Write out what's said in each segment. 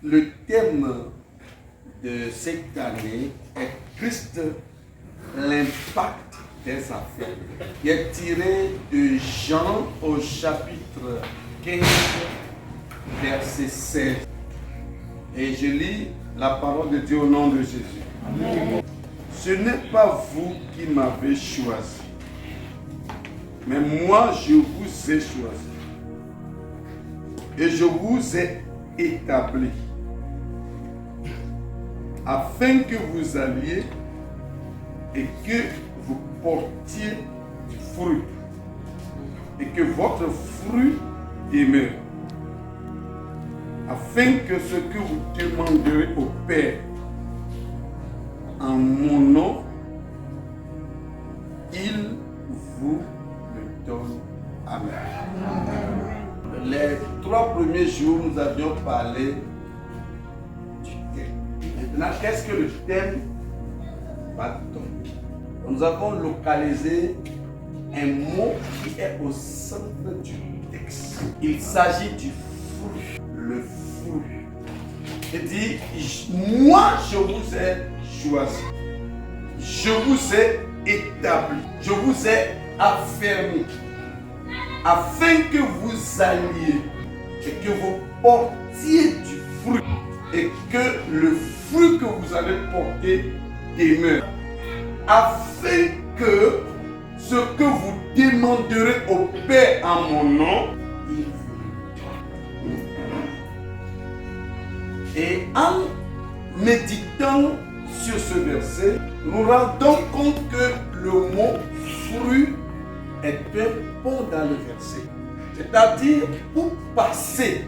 Le thème de cette année est Christ, l'impact des affaires. Il est tiré de Jean au chapitre 15, verset 16. Et je lis la parole de Dieu au nom de Jésus. Amen. Ce n'est pas vous qui m'avez choisi, mais moi je vous ai choisi. Et je vous ai établi afin que vous alliez et que vous portiez du fruit et que votre fruit demeure, afin que ce que vous demanderez au Père en mon nom, il vous le donne. Amen. Les 3 premiers jours, nous avions parlé du thème. Maintenant, qu'est-ce que le thème va donner? Nous avons localisé un mot qui est au centre du texte. Il s'agit du fruit. Le fruit. Il dit, moi je vous ai choisi. Je vous ai établi. Je vous ai affermi. Afin que vous alliez et que vous portiez du fruit. Et que le fruit que vous allez porter demeure. Afin que ce que vous demanderez au Père en mon nom, il vous le donne. Et en méditant sur ce verset, nous rendons compte que le mot fruit est un pont dans le verset. C'est-à-dire, pour passer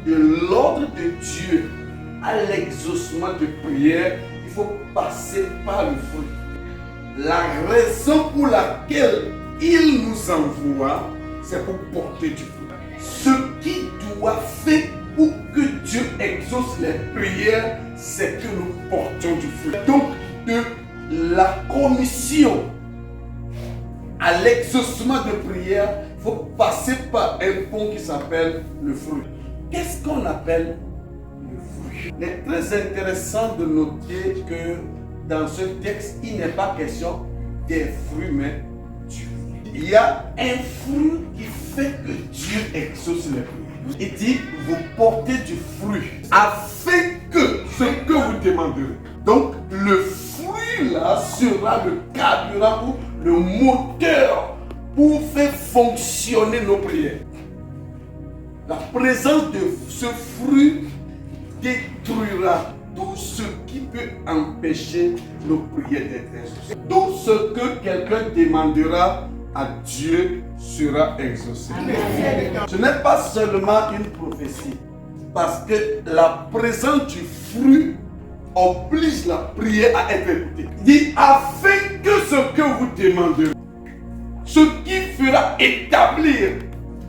de l'ordre de Dieu à l'exaucement de prière, il faut passer par le fruit. La raison pour laquelle il nous envoie, c'est pour porter du fruit. Ce qui doit faire pour que Dieu exauce les prières, c'est que nous portions du fruit. Donc, de la commission à l'exaucement de prière, il faut passer par un pont qui s'appelle le fruit. Qu'est-ce qu'on appelle le fruit? Il est très intéressant de noter que dans ce texte, il n'est pas question des fruits, mais du fruit. Il y a un fruit qui fait que Dieu exauce les prières. Il dit, vous portez du fruit, afin que ce que vous demanderez. Donc, le fruit là sera le carburant ou le moteur pour faire fonctionner nos prières. La présence de ce fruit détruira tout ce qui peut empêcher nos prières d'être exaucées. Tout ce que quelqu'un demandera à Dieu sera exaucé. Ce n'est pas seulement une prophétie, parce que la présence du fruit oblige la prière à être écoutée. Il dit, afin que ce que vous demanderez, ce qui fera établir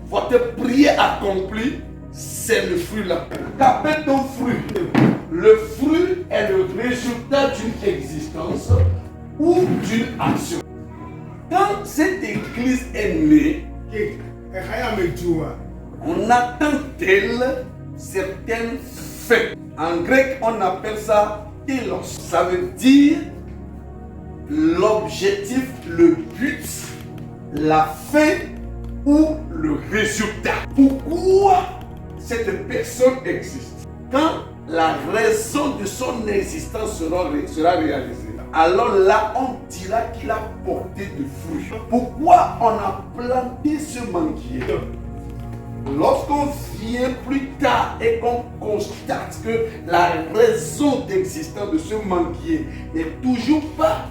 votre prière accomplie, c'est le fruit là. Qu'appelle ton fruit? Le fruit est le résultat d'une existence ou d'une action. Quand cette église est née, on attend d'elle certaines fins. En grec, on appelle ça telos. Ça veut dire l'objectif, le but, la fin ou le résultat. Pourquoi cette personne existe? Quand la raison de son existence sera réalisée, alors là, on dira qu'il a porté du fruit. Pourquoi on a planté ce manguier? Lorsqu'on vient plus tard et qu'on constate que la raison d'existence de ce manguier n'est toujours pas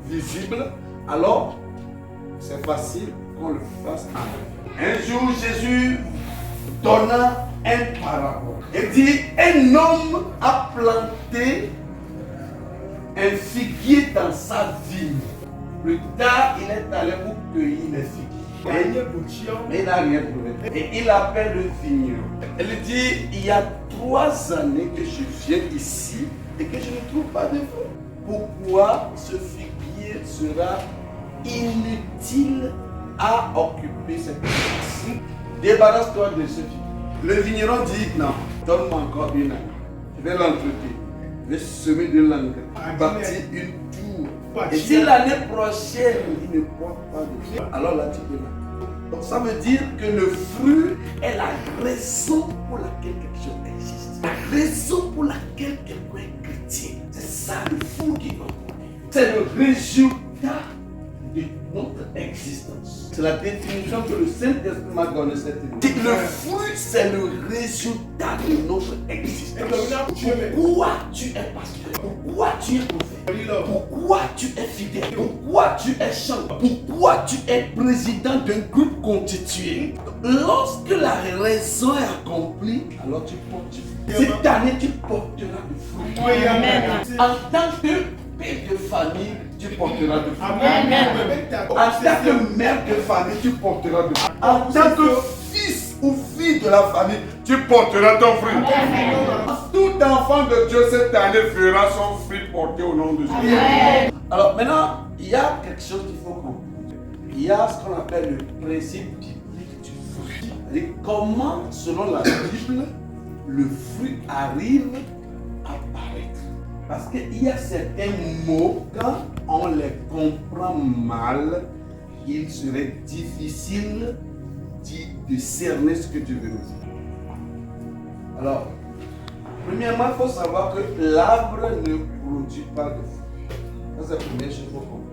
visible, alors c'est facile qu'on le fasse en un jour, Jésus donna un parabole. Il dit, un homme a planté un figuier dans sa vigne. Plus tard, il est allé pour cueillir les figues. Mais il n'a rien trouvé. Et il appelle le vigneron. Il dit, il y a 3 années que je viens ici et que je ne trouve pas de fruits. Pourquoi ce figuier sera inutile à occuper cette place? Débarrasse-toi de ce figuier. Le vigneron dit, non, Donne-moi encore une année. Je vais l'entretenir. Je vais semer de l'engrais. Bâtir une tour. Et si l'année prochaine, il ne porte pas de fruits, alors là, tu peux la. Donc ça veut dire que le fruit est la raison pour laquelle quelque chose existe. La raison pour laquelle quelqu'un est chrétien. C'est ça le fruit qui va produire. C'est le résultat de notre existence. C'est la définition que le Saint-Esprit m'a donnée cette année. Le fruit, c'est le résultat de notre existence. Pourquoi tu es pasteur? Pourquoi tu es prophète? Pourquoi tu es fidèle? Pourquoi tu es chanteur? Pourquoi tu es président d'un groupe constitué? Lorsque la raison est accomplie, alors tu portes du fruit. Cette année, tu porteras du fruit. Amen. En tant que père de famille, tu porteras de fruit. Amen. En tant que mère de famille, tu porteras de fruit. En tant que fils ou fille de la famille, tu porteras ton fruit. Amen. Tout enfant de Dieu cette année fera son fruit porté au nom de Jésus. Amen. Alors maintenant, il y a quelque chose qu'il faut comprendre. Il y a ce qu'on appelle le principe biblique du fruit. Et comment, selon la Bible, le fruit arrive à apparaître. Parce qu'il y a certains mots, quand on les comprend mal, il serait difficile de cerner ce que tu veux nous dire. Alors, premièrement, il faut savoir que l'arbre ne produit pas de fruits. Ça, c'est la première chose qu'il faut comprendre.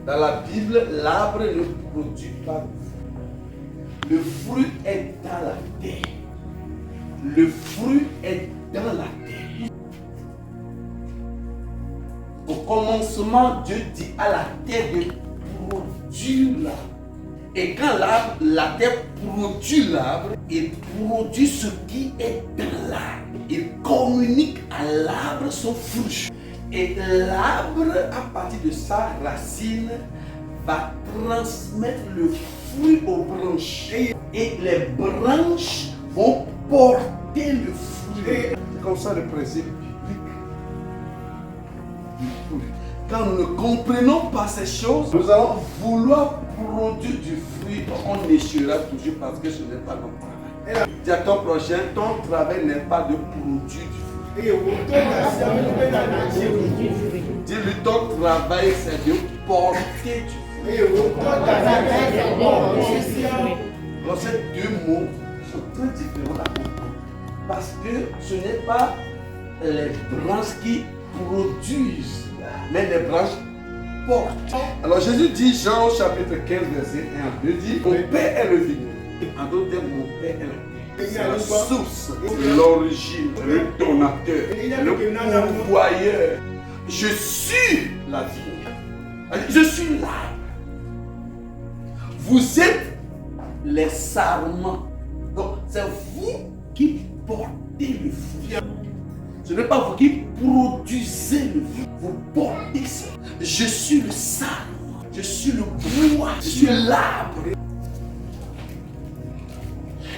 Dans la Bible, l'arbre ne produit pas de fruits. Le fruit est dans la terre. Le fruit est dans la terre. Au commencement, Dieu dit à la terre de produire l'arbre. Et quand la terre produit l'arbre, il produit ce qui est dans l'arbre. Il communique à l'arbre son fruit. Et l'arbre, à partir de sa racine, va transmettre le fruit aux branches. Et les branches vont porter le fruit. C'est comme ça le principe biblique du fruit. Quand nous ne comprenons pas ces choses, nous allons vouloir produire du fruit. On échouera toujours parce que ce n'est pas notre travail. Dis à ton prochain, ton travail n'est pas de produire du fruit. Dis-lui, ton travail c'est de porter du fruit. Alors ces deux mots sont très différents à comprendre. Parce que ce n'est pas les branches qui produisent, mais les branches portent. Alors Jésus dit, Jean chapitre 15, verset 1 à 2, dit, mon Père est le vigneron. En d'autres termes, mon Père est le terre. C'est la source, l'origine, le donateur, le pourvoyeur. Je suis la vigne. Je suis l'arbre. Vous êtes les sarments. Donc c'est vous qui portez le fruit. Ce n'est pas vous qui produisez le fruit. Vous portez ça. Je suis le sarment. Je suis le bois. Je suis l'arbre.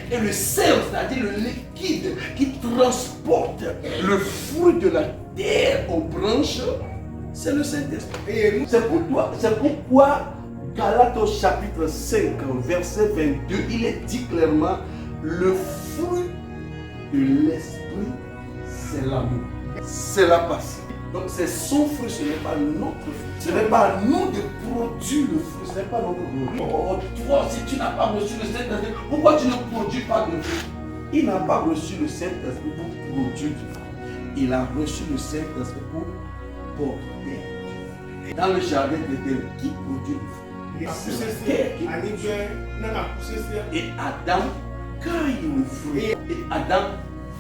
Et le sel, c'est-à-dire le liquide qui transporte le fruit de la terre aux branches, c'est le Saint-Esprit. C'est pourquoi Galates au chapitre 5, verset 22, il est dit clairement, le fruit de l'Esprit, c'est l'amour, c'est la passion. Donc c'est son fruit, ce n'est pas notre fruit. Ce n'est pas à nous de produire le fruit, ce n'est pas notre fruit. Oh, toi, si tu n'as pas reçu le Saint-Esprit, pourquoi tu ne produis pas de fruit? Il n'a pas reçu le Saint-Esprit pour produire du fruit. Il a reçu le Saint-Esprit pour porter du fruit. Dans le jardin d'Éden, qui produit du fruit? C'est la terre qui produit. Et Adam cueille le fruit. Et Adam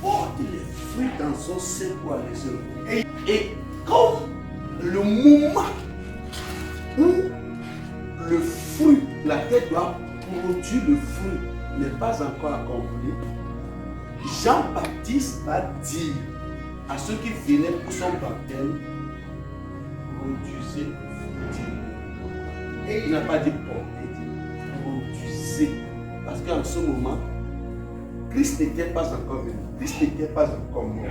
porte les fruits dans son sein pour aller se reposer. Et comme le moment où le fruit, la terre doit produire le fruit, n'est pas encore accompli, Jean-Baptiste va dire à ceux qui venaient pour son baptême, produisez le fruit. Et il n'a pas dit porter, produisez. Parce qu'en ce moment, Christ n'était pas encore venu. Christ n'était pas encore mort.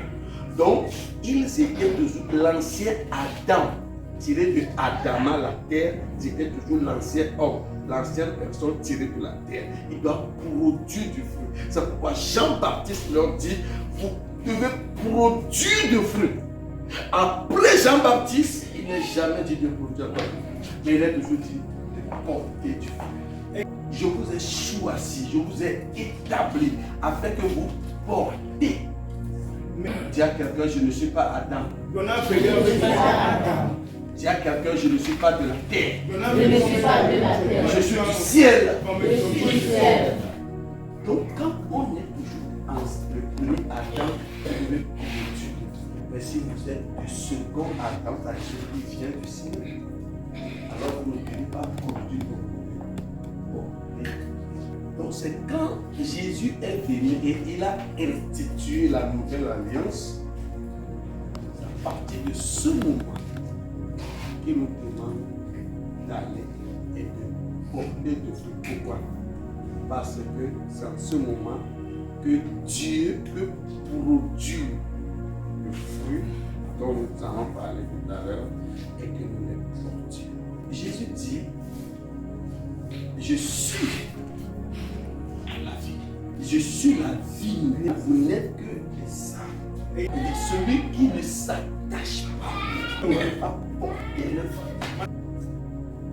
Donc, ils étaient toujours l'ancien Adam. Tiré de Adama, la terre, c'était toujours l'ancien homme, l'ancienne personne tirée de la terre. Il doit produire du fruit. C'est pourquoi Jean-Baptiste leur dit, vous devez produire de fruits. Après Jean-Baptiste, il n'est jamais dit de produire de fruits, mais il est toujours dit de porter du fruit. Je vous ai choisi, je vous ai établi afin que vous portez. Dis à quelqu'un, je ne suis pas Adam. Dis à quelqu'un, je ne suis pas de la terre. Je ne suis pas de la terre. Je suis du ciel. Je suis du ciel. Donc quand on est toujours en le premier Adam, vous devez produire. Mais si vous êtes du second Adam, c'est-à-dire qui vient du ciel, alors vous ne devez pas produire. Donc c'est quand Jésus est venu et il a institué la nouvelle alliance, c'est à partir de ce moment qu'il nous demande d'aller et de porter de fruits. Pourquoi? Parce que c'est en ce moment que Dieu peut produire le fruit dont nous allons parler tout à l'heure et que nous les portions. Jésus dit, je suis la vie. Je suis la vie. Vous n'êtes que des saints. Et celui qui ne s'attache pas ne va pas porter le fruit.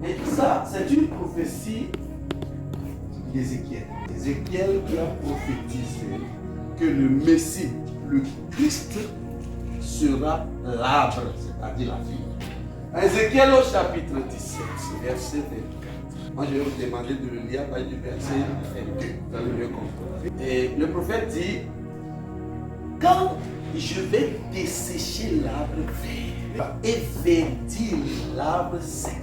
Et ça, c'est une prophétie d'Ézéchiel. Ézéchiel qui a prophétisé que le Messie, le Christ, sera l'arbre, c'est-à-dire la vie. Ézéchiel au chapitre 17, verset 24. Moi, je vais vous demander de le lire à partir du verset 22, dans le mieux comprendre. Et le prophète dit, quand je vais dessécher l'arbre vert et verdir l'arbre sec,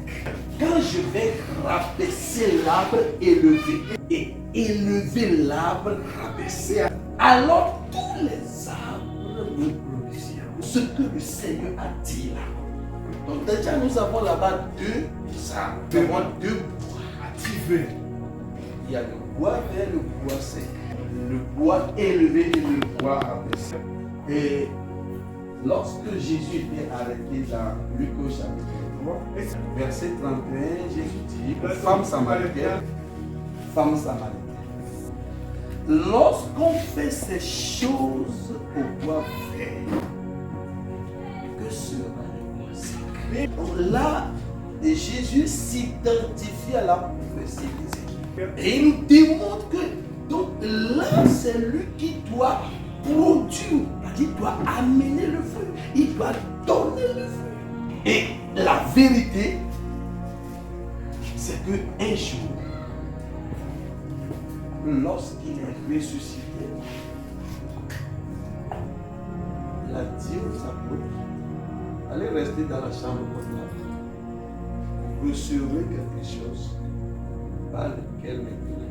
quand je vais rabaisser l'arbre élevé et élever l'arbre rabaissé, alors tous les arbres me glorifieront. Ce que le Seigneur a dit là. Donc déjà nous avons là-bas deux arbres, nous avons deux bois activés. Il y a le bois vert et le bois sec. Le bois élevé et le bois rabaissé. Et lorsque Jésus était arrêté dans Luc au chapitre 3, verset 31, Jésus dit, femme samaritaine, lorsqu'on fait ces choses au bois vert, que sera le bois sec? Donc là, Jésus s'identifie à la prophétie d'Ézéchiel. Et il nous démontre que donc là, c'est lui qui doit produire, il doit amener le fruit, il doit donner le fruit. Et la vérité, c'est qu'un jour, lorsqu'il est ressuscité, il a dit aux apôtres, allez rester dans la chambre comme là. Vous recevrez quelque chose par lequel maintenant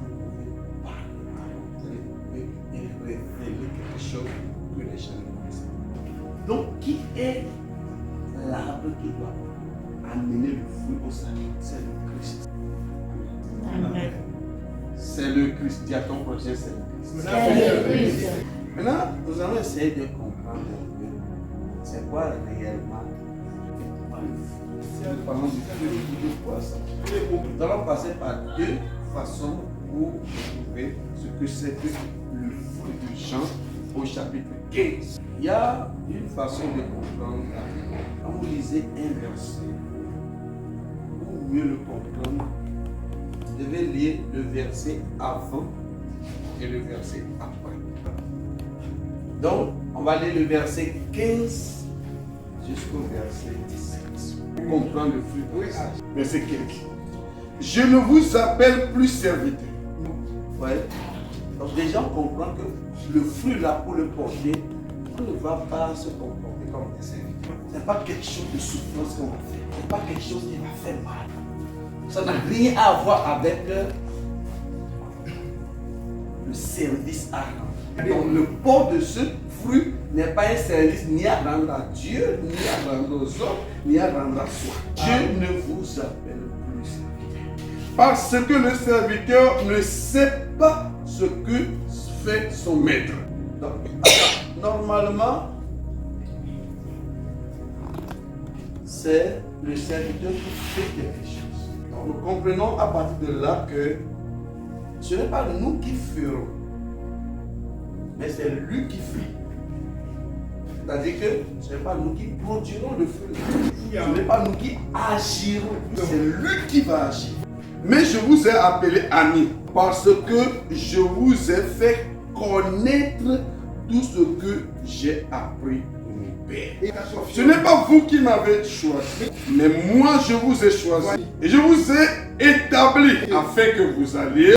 vous pouvez parler. Et révéler quelque chose que les gens ne connaissent pas. Donc, qui est l'arbre qui doit amener le fruit au salut? C'est le Christ. Amen. C'est le Christ. Dis à ton prochain, c'est le Christ. C'est le Christ. Maintenant, nous allons essayer de comprendre c'est quoi réellement. Si nous parlons du fruit, de quoi ça? Nous allons passer par deux façons pour trouver ce que c'est que le fruit de Jean au chapitre 15. Il y a une façon de comprendre. Quand vous lisez un verset, pour mieux le comprendre, vous devez lire le verset avant et le verset après. Donc, on va lire le verset 15 jusqu'au verset 17. Pour comprendre le fruit de ça. Verset 15. Je ne vous appelle plus serviteur. Ouais. Donc déjà on comprend que le fruit là pour le porter, on ne va pas se comporter comme des serviteurs. Ce n'est pas quelque chose de souffrance qu'on va faire. Ce n'est pas quelque chose qui va faire mal. Ça n'a rien à voir avec le service à rendre. Donc le port de ce fruit n'est pas un service ni à rendre à Dieu, ni à rendre aux autres, ni à rendre à soi. Dieu ne vous appelle plus serviteur. Parce que le serviteur ne sait pas ce que fait son maître. Donc, normalement, c'est le serviteur qui fait quelque chose. Donc, nous comprenons à partir de là que ce n'est pas nous qui ferons, mais c'est lui qui fait. C'est-à-dire que ce n'est pas nous qui produirons le fruit. Ce n'est pas nous qui agirons. C'est lui qui va agir. Mais je vous ai appelé amis parce que je vous ai fait connaître tout ce que j'ai appris de mon Père. Ce n'est pas vous qui m'avez choisi, mais moi je vous ai choisi. Et je vous ai établi afin que vous alliez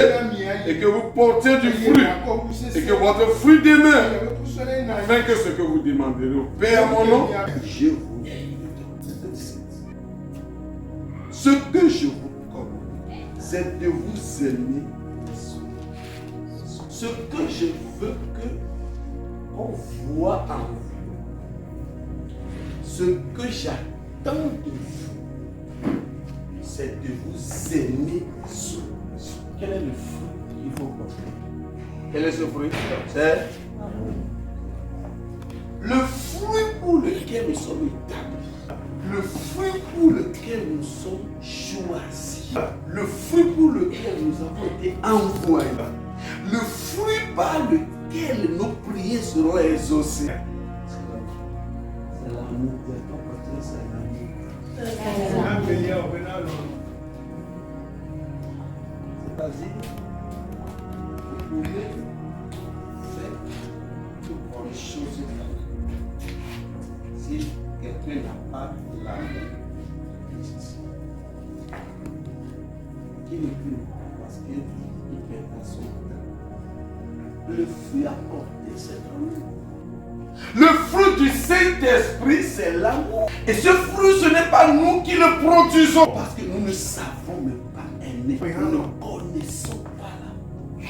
et que vous portiez du fruit. Et que votre fruit demeure. Afin que ce que vous demanderez au Père mon nom, je vous donne. Ce que je vous commande, c'est de vous aimer. Ce que je veux qu'on voit en vous, ce que j'attends de vous, c'est de vous aimer. Quel est le fruit qu'il faut porter? Quel est ce fruit? C'est le fruit pour lequel nous sommes établis. Le fruit pour lequel nous sommes choisis. Le fruit pour lequel nous avons été envoyés. Le fruit par lequel nos prières seront exaucées. C'est l'amour. C'est l'amour. C'est-à-dire, vous pouvez faire toutes bonnes choses de la vie. Si quelqu'un n'a pas l'amour, qui ne peut parce qu'il perd à son temps. Le fruit apporté, c'est l'amour. Le fruit du Saint-Esprit, c'est l'amour. Et ce fruit, ce n'est pas nous qui le produisons. Parce que nous ne savons même pas aimer. Nous ne connaissons pas l'amour.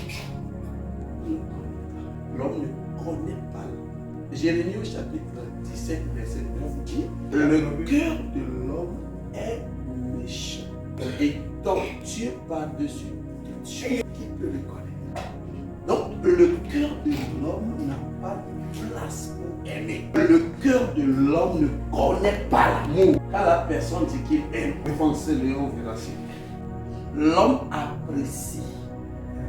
L'homme ne connaît pas l'amour. Jérémie au chapitre 17, verset 9 dit: le cœur de l'homme est méchant et tortueux par-dessus tout. Qui peut le connaître? Donc, le cœur de l'homme n'a pas de place pour aimer. Le cœur de l'homme ne connaît pas l'amour. Quand la personne dit qu'il aime, pensez-le, on verra si. L'homme apprécie,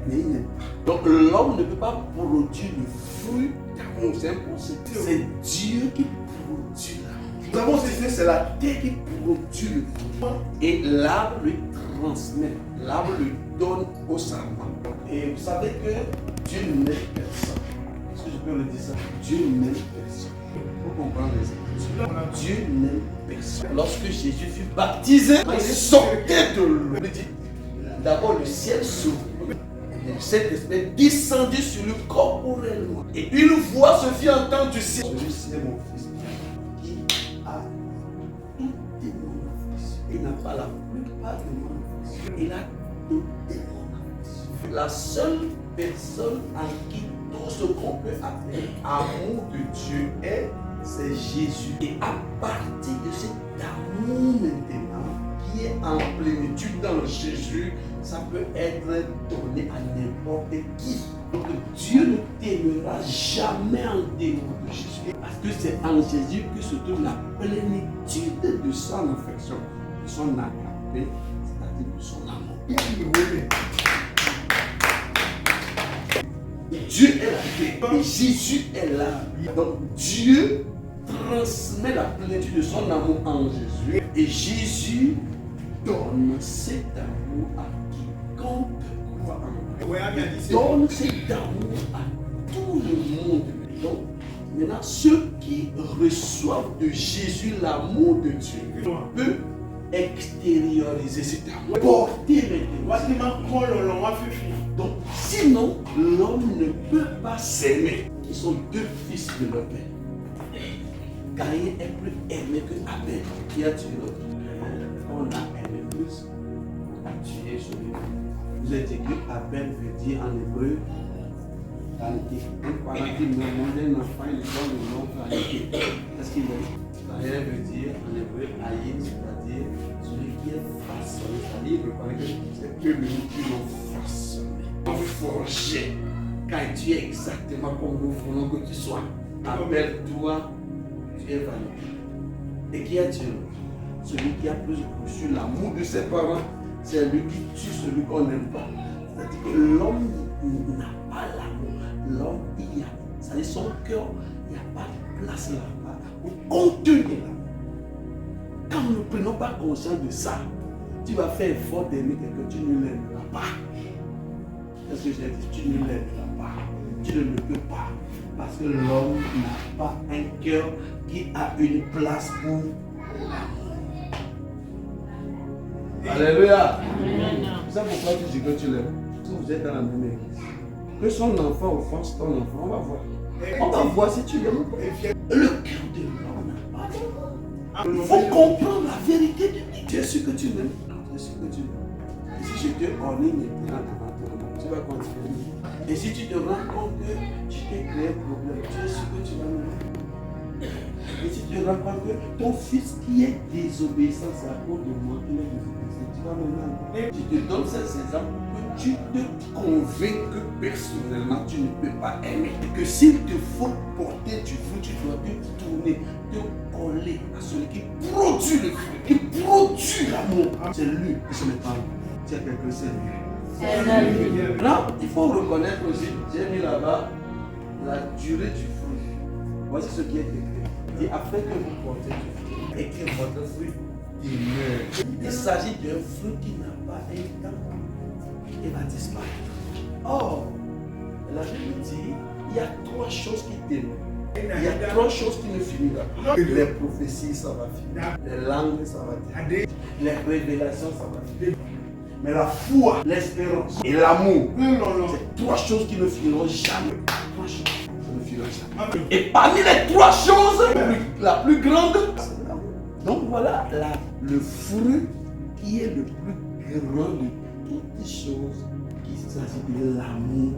mais il n'aime pas. Donc, l'homme ne peut pas produire le fruit d'amour. C'est impossible. C'est Dieu qui produit l'amour. Nous avons dit que c'est la terre qui produit le fruit. Et l'arbre lui transmet. L'arbre lui donne au serment. Et vous savez que Dieu n'aime personne. Est-ce que je peux le dire ça? Dieu n'aime personne. Il faut comprendre les Écritures. Dieu n'aime personne. Lorsque Jésus fut baptisé, il sortait de l'eau. Il dit, d'abord le ciel s'ouvre. Le Saint-Esprit descendu sur lui corporellement. Et une voix se fit entendre du ciel. Celui-ci est mon fils qui a tout de mon fils. Il n'a pas la plupart de mon fils. Il a tout de mon fils. La seule personne en qui tout ce qu'on peut appeler amour de Dieu est, c'est Jésus. Et à partir de cet amour maintenant qui est en plénitude dans Jésus, ça peut être donné à n'importe qui. Donc Dieu ne t'aimera jamais en dehors de Jésus. Parce que c'est en Jésus que se trouve la plénitude de son affection, de son agapé, c'est-à-dire de son amour. Dieu est la paix. Jésus est là. Donc Dieu transmet la plénitude de son amour en Jésus. Et Jésus donne cet amour à quiconque croit en lui. Il donne cet amour à tout le monde. Donc, maintenant, ceux qui reçoivent de Jésus l'amour de Dieu peuvent extérioriser cet amour. Porter maintenant. Donc, sinon, l'homme ne peut pas s'aimer. Ils sont deux fils de leur père. Caïn est plus aimé que Abel. Qui a tué l'autre? On a aimé plus. On a tué celui. Vous avez dit que Abel veut dire en hébreu, un parent qui me demande un enfant, il donne le nom Caïn. Qu'est-ce qu'il dit? Caïn veut dire en hébreu Aïn, c'est-à-dire celui qui est façonné. C'est-à-dire, il veut parler que c'est que lui qui l'ont façonné. Forgé, car tu es exactement comme nous voulons que tu sois. Appelle-toi, tu es validé. Et qui a Dieu? Celui qui a plus reçu l'amour de ses parents, c'est lui qui tue celui qu'on n'aime pas. C'est-à-dire que l'homme n'a pas l'amour. L'homme, il y a C'est-à-dire son cœur, il n'y a pas de place là-bas pour contenir l'amour. Quand nous ne prenons pas conscience de ça, tu vas faire effort d'aimer quelqu'un, tu ne l'aimeras pas. Qu'est-ce que j'ai dit? Tu ne l'aimeras pas. Tu ne le peux pas. Parce que l'homme n'a pas un cœur qui a une place pour l'amour. Alléluia. C'est ça pourquoi tu dis que tu l'aimes. Si vous êtes dans la même église, que son enfant offense ton enfant, on va voir. On va voir si tu l'aimes ou pas. Le cœur de l'homme n'a pas d'amour. Il faut comprendre la vérité de Dieu. Tu es sûr que tu l'aimes. Tu es sûr que tu l'aimes. Et si je te ornigne maintenant devant toi, tu vas continuer. Et si tu te rends compte que tu t'es créé un problème, tu es sûr que tu vas l'aimer. Et si tu te rends compte que ton fils qui est désobéissant, c'est à cause de moi qu'il est désobéissant, tu vas m'aimer. Je te donne ces exemples pour que tu te convainques que personnellement tu ne peux pas aimer. Et que s'il te faut porter du fruit, tu dois te tourner, te coller à celui qui produit le fruit, qui produit l'amour. C'est lui, ce n'est pas moi. Tu as quelqu'un, c'est lui. Là, il faut reconnaître aussi, j'ai mis là-bas la durée du fruit. Voici ce qui est écrit. Il dit, après que vous portez du fruit et que votre fruit demeure, il s'agit d'un fruit qui n'a pas un temps. Il va disparaître. Or, la Bible dit, il y a trois choses qui demeurent. Il y a trois choses qui ne finiront pas. Les prophéties, ça va finir. Les langues, ça va finir. Les révélations, ça va finir. Mais la foi, l'espérance et l'amour, c'est trois choses qui ne finiront jamais. Trois choses qui ne finiront jamais. Et parmi les trois choses, la plus grande, c'est l'amour. Donc voilà le fruit qui est le plus grand de toutes les choses, qui s'agit de l'amour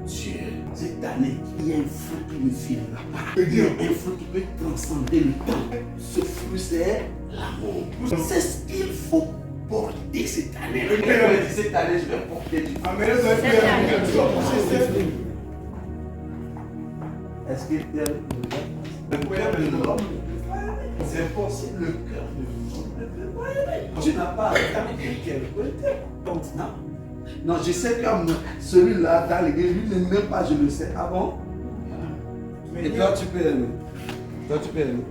de Dieu. Cette année, il y a un fruit qui ne finira pas. Il y a un fruit qui peut transcender le temps. Ce fruit, c'est l'amour. C'est ce qu'il faut porter cette année. Cette année, je vais porter du fruit. Est-ce qu'il t'aime? Le cœur de l'homme, c'est possible, le cœur de l'homme ne peut pas aimer. Tu n'as pas à attendre quelqu'un. Non, je sais que celui-là, dans l'église, lui ne m'aime pas, je le sais. Ah bon? Et toi, tu peux aimer. Toi, tu peux aimer.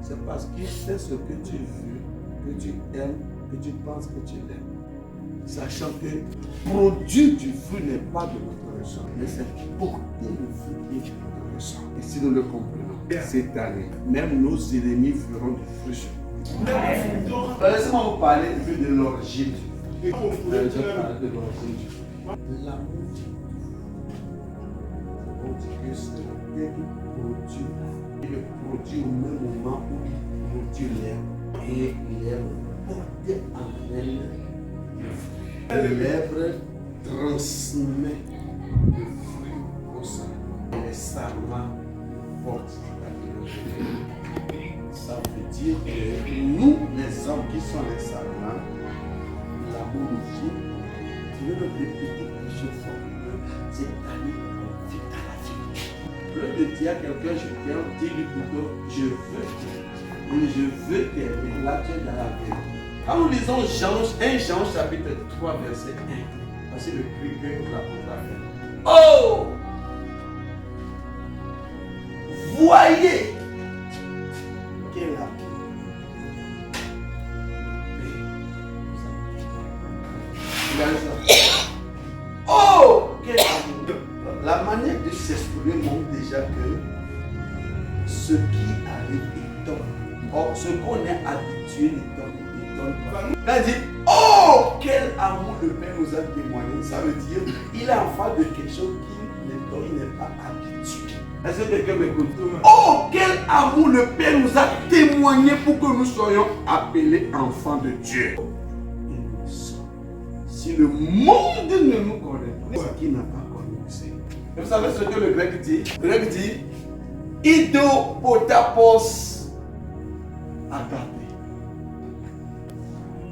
C'est parce qu'il sait ce que tu veux, que tu aimes, que tu penses que tu l'aimes. Sachant que produire du fruit n'est pas de notre ressort, mais c'est porter le fruit qui est de notre ressort. Et si nous le comprenons, cette année, même nos ennemis feront du fruit sur nous. Laissez-moi vous parler de l'origine du fruit. Je vais parler de l'origine du fruit. L'amour du fruit. On dit que c'est le Père qui produit. Il le produit au même moment où il produit l'herbe. Et l'herbe porte en elle le fruit. L'herbe transmet le fruit au sang. Et les sarments portent la vie. Ça veut dire que nous, les hommes qui sont les sarments, l'amour de Dieu, tu veux le répéter plusieurs fois. Cette année, on vit dans la vie. Au lieu de dire à quelqu'un, je t'aime, dis-lui plutôt, je veux t'aimer. Je veux t'aimer. Là, tu es dans la vie. Quand nous lisons Jean chapitre 3, verset 1, voici le cri que l'apôtre a fait. Oh! Voyez! Quel amour! Oh! Quel amour! La manière de s'exprimer montre déjà que ce qui arrive étonne. Or, ce qu'on est habitué n'étonne pas. Quand il dit, oh! Quel amour le Père nous a témoigné, ça veut dire il est en face de quelque chose dont il n'est pas habitué. Est-ce que quelqu'un m'écoute? Oh! Quel amour le Père nous a témoigné pour que nous soyons appelés enfants de Dieu. Et nous sommes. Si le monde ne nous connaît pas, c'est qu'il n'a pas connu le Seigneur. Et vous savez ce que le grec dit? Le grec dit idopotapos agape.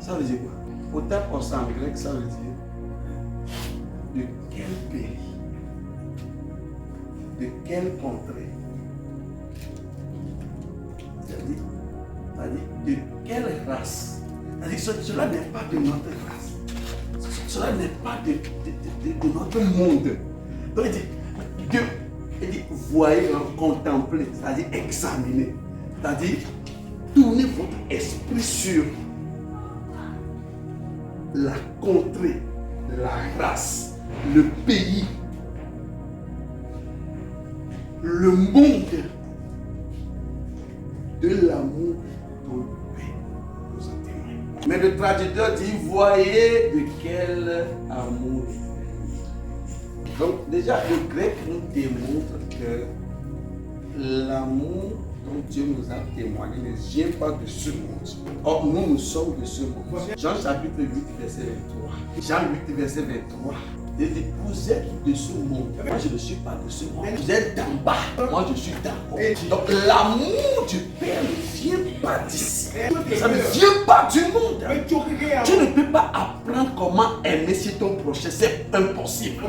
Ça veut dire quoi? Potapos en grec, ça veut dire de quel pays, de quelle contrée, c'est-à-dire de quelle race. C'est-à-dire cela n'est pas de notre race, cela n'est pas de notre monde. Donc il dit, 2, il dit voyez, contemplez, c'est-à-dire examiner. C'est-à-dire tournez votre esprit sur la contrée, la race, le pays, le monde de l'amour pour le pays. Nous en témoignons. Mais le traducteur dit voyez de quel amour. Donc déjà le grec nous démontre que l'amour dont Dieu nous a témoigné ne vient pas de ce monde. Or nous sommes de ce monde. Jean chapitre 8 verset 23. Jean 8 verset 23. Il dit vous êtes de ce monde. Moi je ne suis pas de ce monde. Vous êtes d'en bas. Moi je suis d'en haut. Donc l'amour du Père ne vient pas d'ici. Ça ne vient pas du monde. Tu ne peux pas apprendre comment aimer si ton prochain. C'est impossible.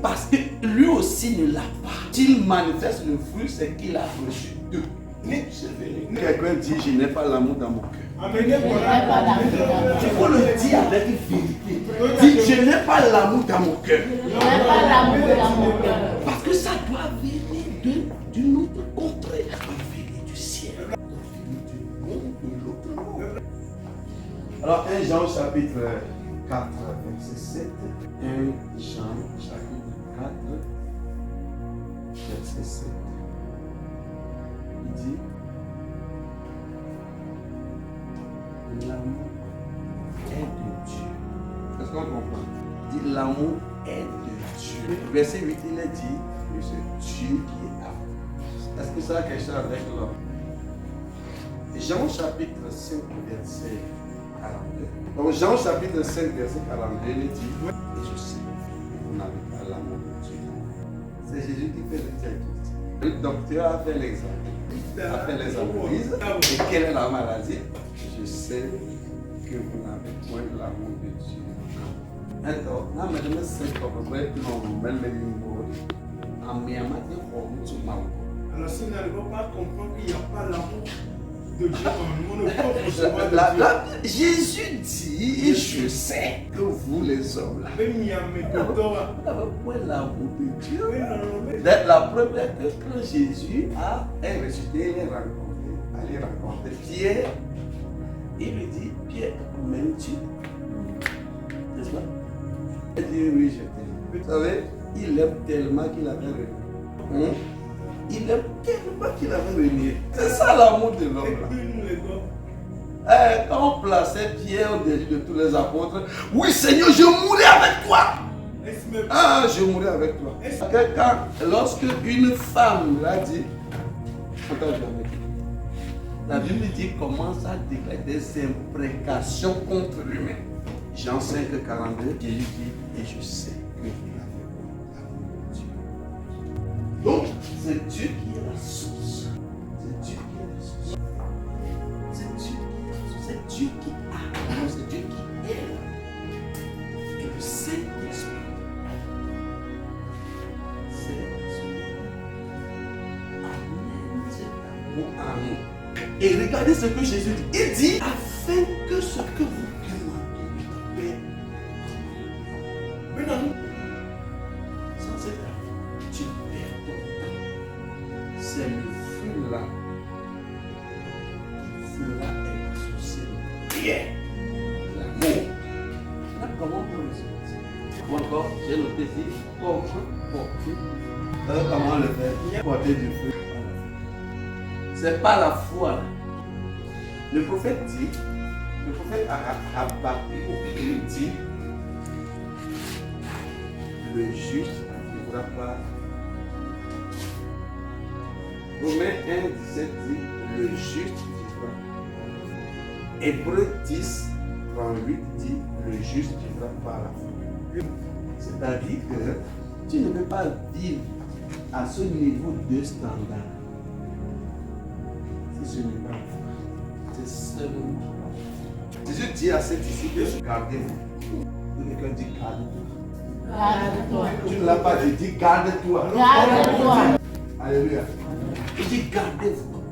Parce que lui aussi ne l'a pas. S'il manifeste le fruit, c'est qu'il a reçu deux. Quelqu'un dit je n'ai pas l'amour dans mon cœur. Il faut le dire avec vérité. Dis je n'ai pas l'amour dans mon cœur. Parce que ça doit venir d'une autre contrée. Ça doit venir du ciel. Ça doit venir du monde de l'autre monde. Alors 1 Jean chapitre 4 verset 7. 1 Jean chapitre 4 verset 7. Il dit l'amour est de Dieu. Est-ce qu'on comprend? Il dit l'amour est de Dieu. Verset 8, il est dit que c'est Dieu qui est amour. Est-ce que ça a quelque chose avec l'homme? Jean chapitre 5 verset 42. Donc Jean chapitre 5 verset 42, il dit et je sais que vous n'avez pas l'amour de Dieu. C'est Jésus qui fait le diagnostic. Le docteur a fait l'examen. A fait les analyses. Et quelle est la maladie? Je sais que vous n'avez point l'amour de Dieu. Alors, là, maintenant, c'est comme ça que l'on met les mots. En Myanmar, on dit alors, si nous n'arrivons pas à comprendre qu'il n'y a pas l'amour de Dieu en nous, on ne peut pas recevoir de Dieu. Jésus dit, je sais que vous les hommes là, vous n'avez point l'amour de Dieu. La première que quand Jésus est ressuscité, il est rencontré Pierre. Il lui dit, Pierre, m'aimes-tu? N'est-ce pas? Il dit, oui, je t'aime. Vous savez, il aime tellement qu'il avait renié. Il aime tellement qu'il avait renié. C'est ça l'amour de l'homme là. Quand on plaçait Pierre au-dessus de tous les apôtres, oui Seigneur, je mourrai avec toi. Ah, je mourrai avec toi. Lorsque une femme l'a dit, la Bible dit commence à déclarer des imprécations contre lui-même. Jean 5, 42, Jésus dit, et je sais que vous n'avez pas l'amour de Dieu. Donc, c'est Dieu qui est la source. C'est Dieu qui est la source. C'est Dieu qui a. C'est Dieu qui est. Et le Saint-Esprit. Et regardez ce que Jésus dit. Il dit, afin que ce que vous demandez de Père. Maintenant, sans cette amour, tu perds ton temps. C'est le fruit là qui fera exaucer le prière. L'amour. Là, comment on peut le sortir? Encore, j'ai noté ici, comment porter. Comment le faire? Porter du feu. C'est pas la foi là. Le prophète dit, le prophète Habakkuk dit, le juste ne vivra pas. Romains 1, 17 dit, le juste vivra. Hébreux 10, 38 dit, le juste vivra par la foi. C'est-à-dire que tu ne peux pas vivre à ce niveau de standard. Si ce n'est pas la foi. C'est seulement. Jésus dit à ses disciples, gardez-vous. Quelqu'un dit garde-toi. Garde-toi. Tu ne l'as pas dit, dis garde-toi. Garde-toi. Alléluia. Il dit gardez-vous.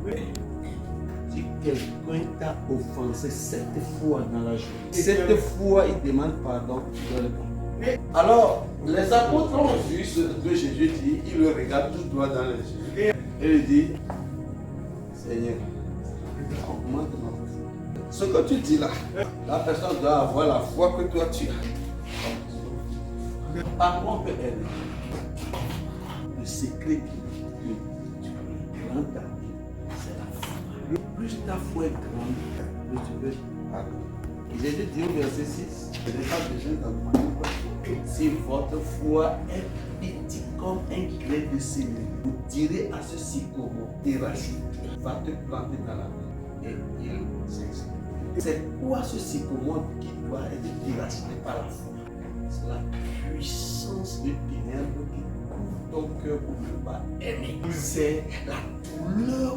Si quelqu'un t'a offensé 7 fois dans la journée, 7 fois il demande pardon, tu dois le pardonner. Alors, les apôtres ont vu ce que Jésus dit, ils le regardent tout droit dans les yeux. Et il dit, Seigneur, augmente ma foi. Ce que tu dis là, la personne doit avoir la foi que toi tu as. Par quoi on peut aider? Le secret que tu peux rendre ta vie, c'est la foi. Le plus ta foi est grande, plus tu peux pardonner. Jésus dit au verset 6, je n'ai pas besoin d'envoyer quoi. Si votre foi est petite comme un grain de sénévé, vous direz à ce sycomore, déracine, va te planter dans la mer et il s'exprime. C'est quoi ce sycomore qui doit être déraciné par la foi? C'est la puissance de ténèbres qui couvre ton cœur pour ne pas aimer. C'est la douleur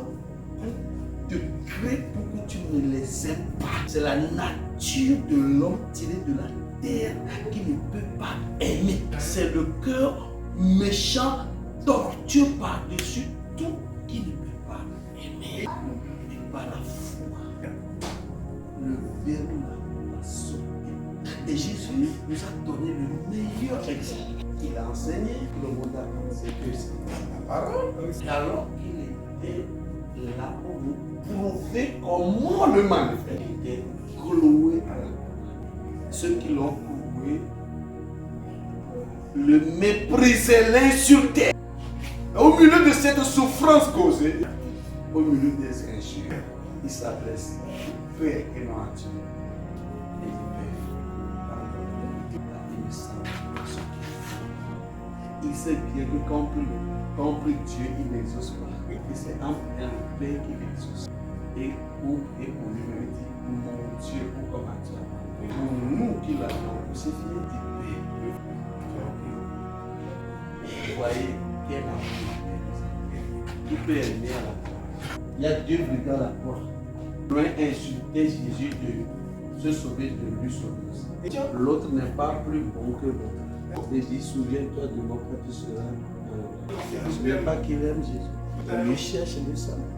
de créer pour que tu ne les aimes pas. C'est la nature de l'homme tiré de la terre qui ne peut pas aimer. C'est le cœur méchant, torture par-dessus tout qui ne peut pas aimer. Et par la foi, le verrou l'a sauté. Et Jésus nous a donné le meilleur exemple. Il a enseigné, le monde a pensé que c'était la parole. Et alors qu'il était là pour nous prouver comment le manifeste. Il était cloué à la croix. Ceux qui l'ont cloué le méprisaient l'un sur terre. Au milieu de cette souffrance causée, au milieu des injures, il s'adresse Père et non à Dieu. Et il dit Père, pardonne-moi, il semble ce qu'il faut. Il sait bien que quand on prie Dieu, il n'exauce pas. Et c'est en priant le Père qu'il exauce. Et pour lui, il dit mon Dieu, pourquoi m'as-tu abandonné? Pour nous qui l'avons crucifié, il dit Père. Vous voyez quel amour qui peut aimer à la croix. Il y a deux brigands à la croix. L'un insultait Jésus de se sauver de lui sauver. L'autre n'est pas plus bon que l'autre. Il dit souviens-toi de moi quand tu seras. Je ne souviens pas qu'il aime Jésus. Lui cherche le salut.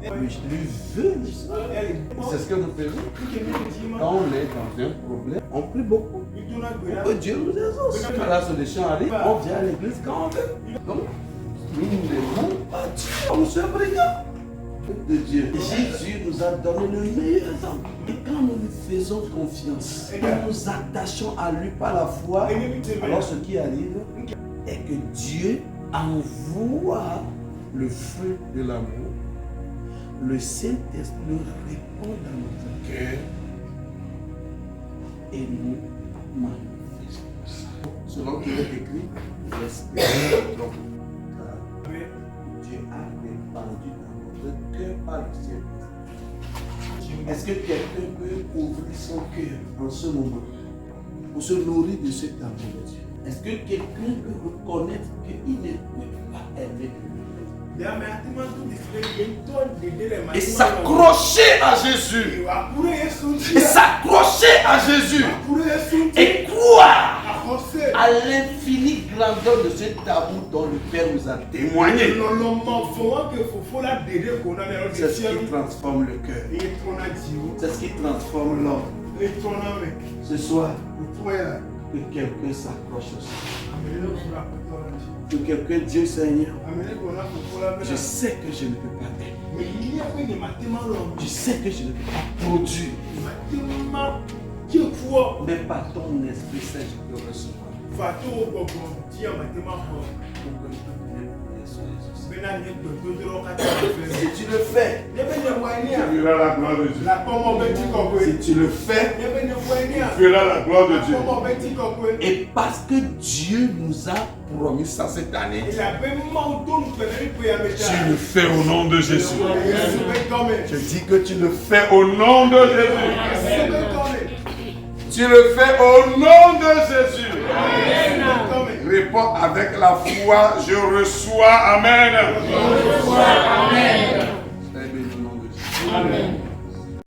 Lui veut le salut. C'est ce que nous faisons. Quand on est dans un problème, on prie beaucoup. Pour que Dieu nous exauce. Quand la solution arrive, on vient à l'église quand on veut. Donc, nous n'aimons pas Dieu comme ce brigand de Dieu. Jésus nous a donné le meilleur exemple. Et quand nous lui faisons confiance, quand nous nous attachons à lui par la foi, alors ce qui arrive est que Dieu envoie le feu de l'amour, le Saint-Esprit répond dans notre cœur et nous manifestons ça. Selon qu'il est écrit, l'Esprit est donc Dieu a répandu dans notre cœur par le Saint-Esprit. Est-ce que quelqu'un peut ouvrir son cœur en ce moment pour se nourrir de cet amour de Dieu? Est-ce que quelqu'un peut reconnaître qu'il ne peut pas aimer de lui? Et s'accrocher à Jésus. Et s'accrocher à Jésus. Et croire à l'infinie grandeur de cet amour dont le Père nous a témoigné. C'est ce qui transforme le cœur. C'est ce qui transforme l'homme. Ce soir, que quelqu'un s'accroche au Seigneur. Que quelqu'un dise Seigneur, je sais que je ne peux pas aimer. Je sais que je ne peux pas produire. Mais par ton Esprit Saint, je peux recevoir. Si tu le fais, tu verras la gloire de Dieu. Si tu le fais, tu verras la gloire de Dieu. Et parce que Dieu nous a promis ça cette année, tu le fais au nom de Jésus. Je dis que tu le fais au nom de Jésus. Tu le fais au nom de Jésus. Réponds avec la foi, je reçois. Amen. Je reçois. Amen. Soyez bénis au nom de Jésus. Amen.